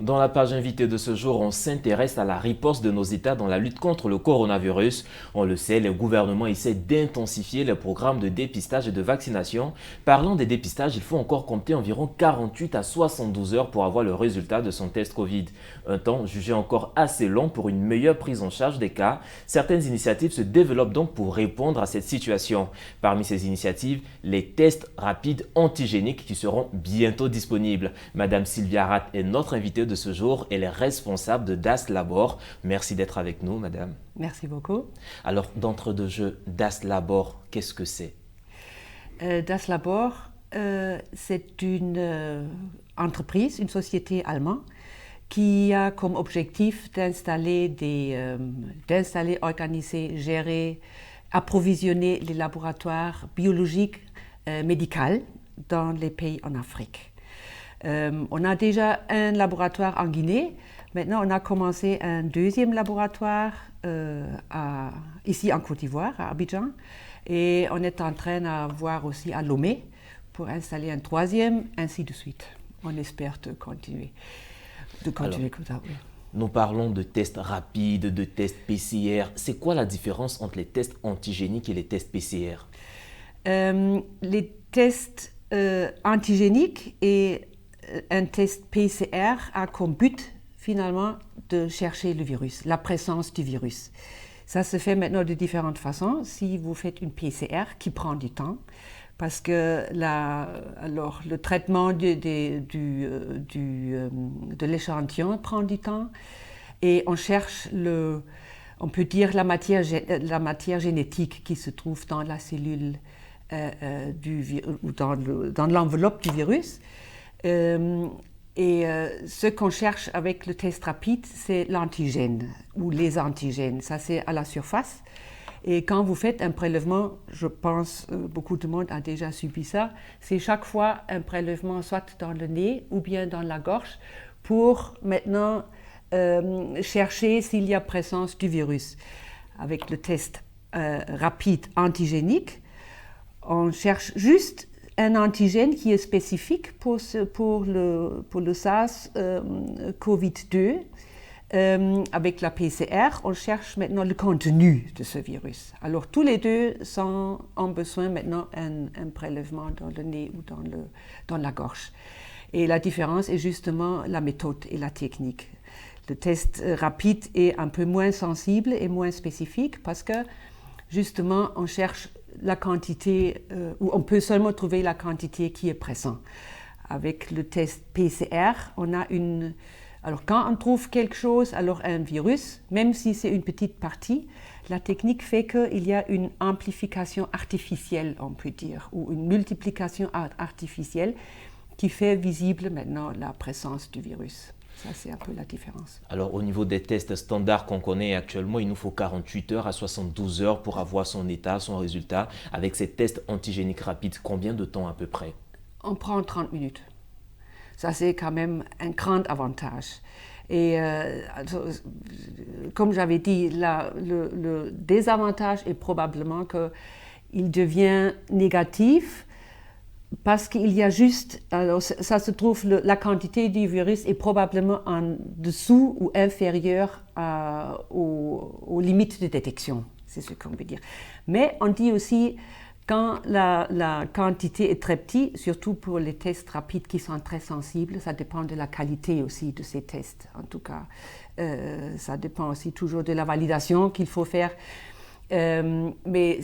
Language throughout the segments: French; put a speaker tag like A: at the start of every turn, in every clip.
A: Dans la page invitée de ce jour, on s'intéresse à la riposte de nos États dans la lutte contre le coronavirus. On le sait, le gouvernement essaie d'intensifier les programmes de dépistage et de vaccination. Parlant des dépistages, il faut encore compter environ 48 à 72 heures pour avoir le résultat de son test Covid. Un temps jugé encore assez long pour une meilleure prise en charge des cas. Certaines initiatives se développent donc pour répondre à cette situation. Parmi ces initiatives, les tests rapides antigéniques qui seront bientôt disponibles. Madame Sylvia Rath est notre invitée de ce jour. Elle est responsable de DAS Labor. Merci d'être avec nous, madame.
B: Merci beaucoup.
A: Alors, d'entre deux jeux, DAS Labor, qu'est-ce que c'est?
B: DAS Labor, c'est une entreprise, une société allemande qui a comme objectif d'installer, organiser, gérer, approvisionner les laboratoires biologiques médicaux dans les pays en Afrique. On a déjà un laboratoire en Guinée. Maintenant, on a commencé un deuxième laboratoire ici en Côte d'Ivoire, à Abidjan. Et on est en train de voir aussi à Lomé pour installer un troisième, ainsi de suite. On espère de continuer comme ça. Oui.
A: Nous parlons de tests rapides, de tests PCR. C'est quoi la différence entre les tests antigéniques et les tests PCR?
B: Les tests antigéniques et un test PCR a comme but finalement de chercher le virus, la présence du virus. Ça se fait maintenant de différentes façons. Si vous faites une PCR qui prend du temps, parce que le traitement de l'échantillon prend du temps et on cherche on peut dire la matière génétique qui se trouve dans la cellule ou dans l'enveloppe du virus. Ce qu'on cherche avec le test rapide, c'est l'antigène ou les antigènes. Ça, c'est à la surface. Et quand vous faites un prélèvement, je pense beaucoup de monde a déjà subi ça, c'est chaque fois un prélèvement soit dans le nez ou bien dans la gorge pour maintenant chercher s'il y a présence du virus. Avec le test rapide antigénique, on cherche juste un antigène qui est spécifique pour le SARS-CoV-2. Avec la PCR, on cherche maintenant le contenu de ce virus. Alors tous les deux ont besoin maintenant d'un prélèvement dans le nez ou dans la gorge. Et la différence est justement la méthode et la technique. Le test rapide est un peu moins sensible et moins spécifique parce que justement on cherche la quantité, ou on peut seulement trouver la quantité qui est présente. Avec le test PCR, on a alors quand on trouve quelque chose, alors un virus, même si c'est une petite partie, la technique fait qu'il y a une amplification artificielle, on peut dire, ou une multiplication artificielle qui fait visible maintenant la présence du virus. Ça, c'est un peu la différence.
A: Alors, au niveau des tests standards qu'on connaît actuellement, il nous faut 48 heures à 72 heures pour avoir son état, son résultat. Avec ces tests antigéniques rapides, combien de temps à peu près?
B: On prend 30 minutes. Ça, c'est quand même un grand avantage. Et comme j'avais dit, le désavantage est probablement qu'il devient négatif parce qu'il y a juste, alors ça se trouve, la quantité du virus est probablement en dessous ou inférieure aux limites de détection, c'est ce qu'on veut dire. Mais on dit aussi, quand la quantité est très petite, surtout pour les tests rapides qui sont très sensibles, ça dépend de la qualité aussi de ces tests. En tout cas, ça dépend aussi toujours de la validation qu'il faut faire. Mais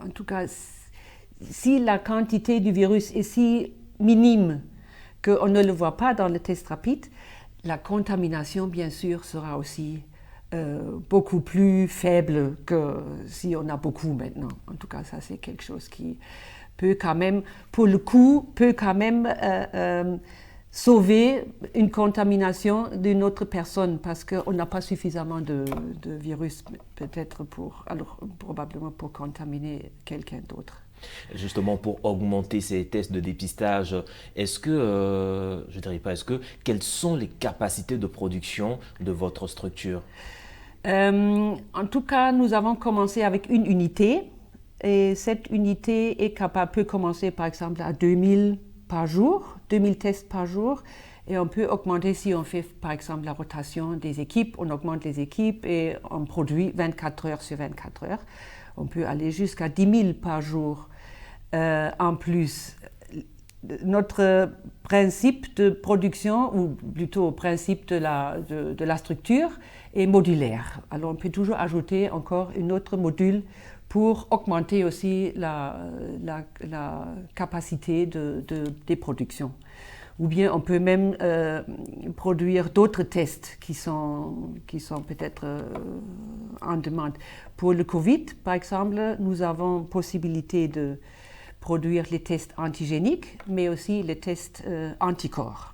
B: en tout cas, si la quantité du virus est si minime qu'on ne le voit pas dans le test rapide, la contamination, bien sûr, sera aussi beaucoup plus faible que si on a beaucoup maintenant. En tout cas, ça, c'est quelque chose qui peut quand même, pour le coup, sauver une contamination d'une autre personne parce qu'on n'a pas suffisamment de virus, peut-être probablement pour contaminer quelqu'un d'autre.
A: Justement, pour augmenter ces tests de dépistage, quelles sont les capacités de production de votre structure?
B: En tout cas, nous avons commencé avec une unité et cette unité peut commencer par exemple à 2000 par jour, 2000 tests par jour Et on peut augmenter, si on fait par exemple la rotation des équipes, on augmente les équipes et on produit 24 heures sur 24 heures. On peut aller jusqu'à 10 000 par jour en plus. Notre principe de production, ou plutôt principe de la structure, est modulaire. Alors on peut toujours ajouter encore un autre module pour augmenter aussi la capacité des productions. Ou bien on peut même produire d'autres tests qui sont peut-être en demande. Pour le Covid, par exemple, nous avons possibilité de produire les tests antigéniques, mais aussi les tests anticorps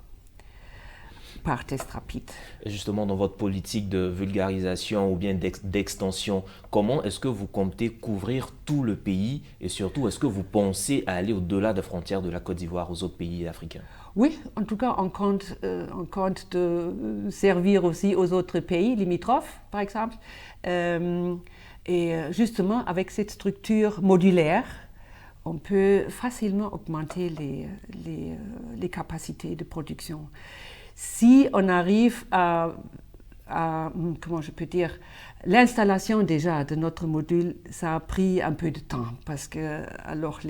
B: par test rapide.
A: Et justement, dans votre politique de vulgarisation ou bien d'extension, comment est-ce que vous comptez couvrir tout le pays et surtout, est-ce que vous pensez à aller au-delà des frontières de la Côte d'Ivoire aux autres pays africains?
B: Oui, en tout cas, on compte de servir aussi aux autres pays limitrophes, par exemple. Et justement, avec cette structure modulaire, on peut facilement augmenter les capacités de production. Si on arrive à comment je peux dire, l'installation déjà de notre module, ça a pris un peu de temps parce que alors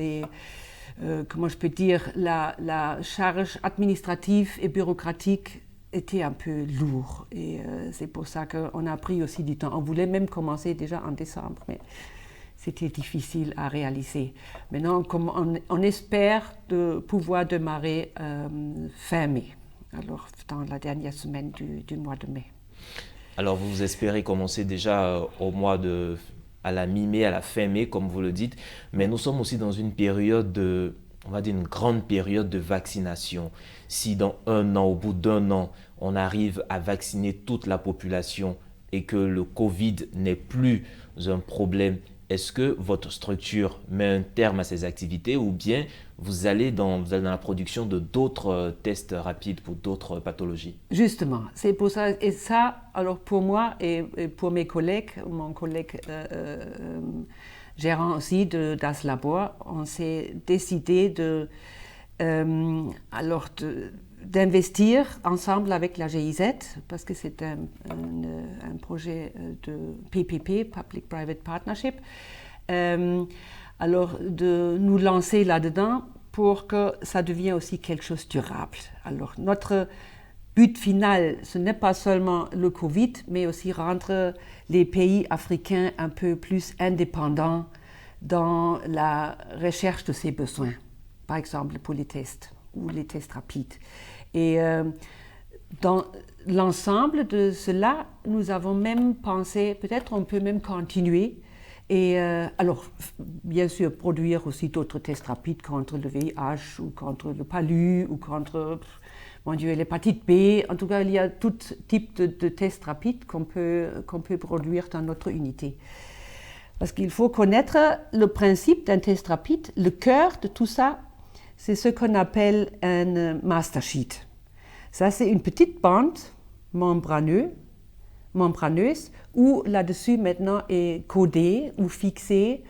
B: comment je peux dire, la charge administrative et bureaucratique était un peu lourde et c'est pour ça qu'on a pris aussi du temps. On voulait même commencer déjà en décembre, mais c'était difficile à réaliser. Maintenant, on espère de pouvoir démarrer fin mai, alors dans la dernière semaine du mois de mai.
A: Alors vous espérez commencer déjà à la mi-mai, à la fin mai, comme vous le dites, mais nous sommes aussi dans une période on va dire une grande période de vaccination. Si dans un an, au bout d'un an, on arrive à vacciner toute la population et que le Covid n'est plus un problème, est-ce que votre structure met un terme à ces activités ou bien vous allez dans la production de d'autres tests rapides pour d'autres pathologies?
B: Justement, c'est pour ça. Et ça, alors pour moi et pour mes collègues, mon collègue gérant aussi d'As Labor, on s'est décidé d'investir ensemble avec la GIZ, parce que c'est un projet de PPP, Public-Private Partnership, alors de nous lancer là-dedans pour que ça devienne aussi quelque chose de durable. Alors notre but final, ce n'est pas seulement le Covid, mais aussi rendre les pays africains un peu plus indépendants dans la recherche de ses besoins, par exemple pour les tests ou les tests rapides. Et dans l'ensemble de cela, nous avons même pensé, peut-être on peut même continuer, et alors bien sûr produire aussi d'autres tests rapides contre le VIH ou contre le palu ou contre l'hépatite B. En tout cas, il y a tout type de tests rapides qu'on peut produire dans notre unité. Parce qu'il faut connaître le principe d'un test rapide. Le cœur de tout ça, c'est ce qu'on appelle un master sheet. Ça, c'est une petite bande membraneuse où là-dessus maintenant est codé ou fixé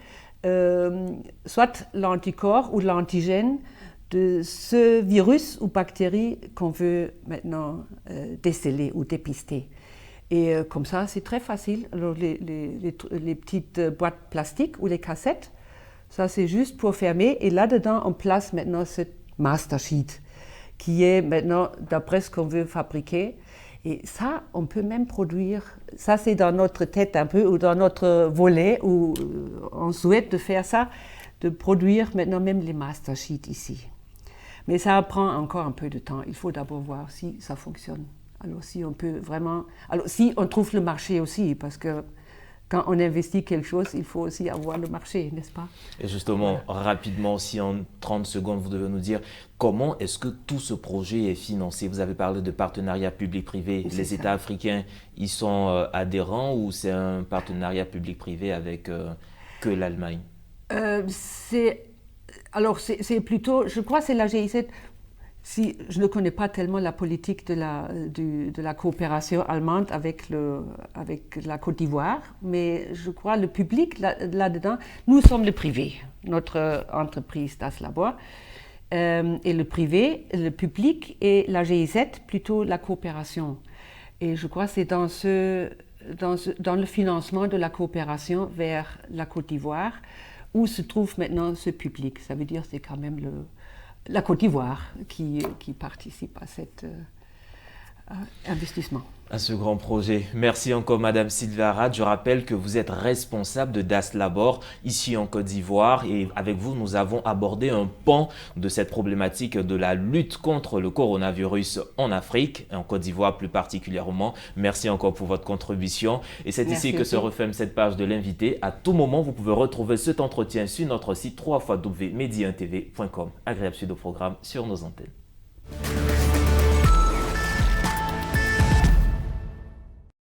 B: soit l'anticorps ou l'antigène de ce virus ou bactérie qu'on veut maintenant déceler ou dépister. Et comme ça, c'est très facile. Alors, les petites boîtes plastiques ou les cassettes, ça c'est juste pour fermer. Et là-dedans, on place maintenant ce master sheet qui est maintenant d'après ce qu'on veut fabriquer. Et ça, on peut même produire, ça c'est dans notre tête un peu, ou dans notre volet, où on souhaite de faire ça, de produire maintenant même les master sheets ici. Mais ça prend encore un peu de temps. Il faut d'abord voir si ça fonctionne. Alors si on peut vraiment, alors si on trouve le marché aussi, parce que quand on investit quelque chose, il faut aussi avoir le marché, n'est-ce pas?
A: Et justement, rapidement, si en 30 secondes, vous devez nous dire comment est-ce que tout ce projet est financé? Vous avez parlé de partenariat public-privé. Les États africains, ils sont adhérents ou c'est un partenariat public-privé avec que l'Allemagne?
B: C'est plutôt, je crois que c'est la GIZ. Si, je ne connais pas tellement la politique de la coopération allemande avec la Côte d'Ivoire, mais je crois le public là-dedans, nous sommes le privé, notre entreprise d'As Labor, et le privé, le public, et la GIZ plutôt la coopération. Et je crois que c'est dans le financement de la coopération vers la Côte d'Ivoire où se trouve maintenant ce public. Ça veut dire que c'est quand même la Côte d'Ivoire qui participe à cet investissement.
A: À ce grand projet. Merci encore Madame Sylvia Rad. Je rappelle que vous êtes responsable de Das Labor ici en Côte d'Ivoire et avec vous nous avons abordé un pan de cette problématique de la lutte contre le coronavirus en Afrique et en Côte d'Ivoire plus particulièrement. Merci encore pour votre contribution et c'est ici que se referme cette page de l'invité. À tout moment vous pouvez retrouver cet entretien sur notre site www.mediantv.com. Agréable suite au programme sur nos antennes.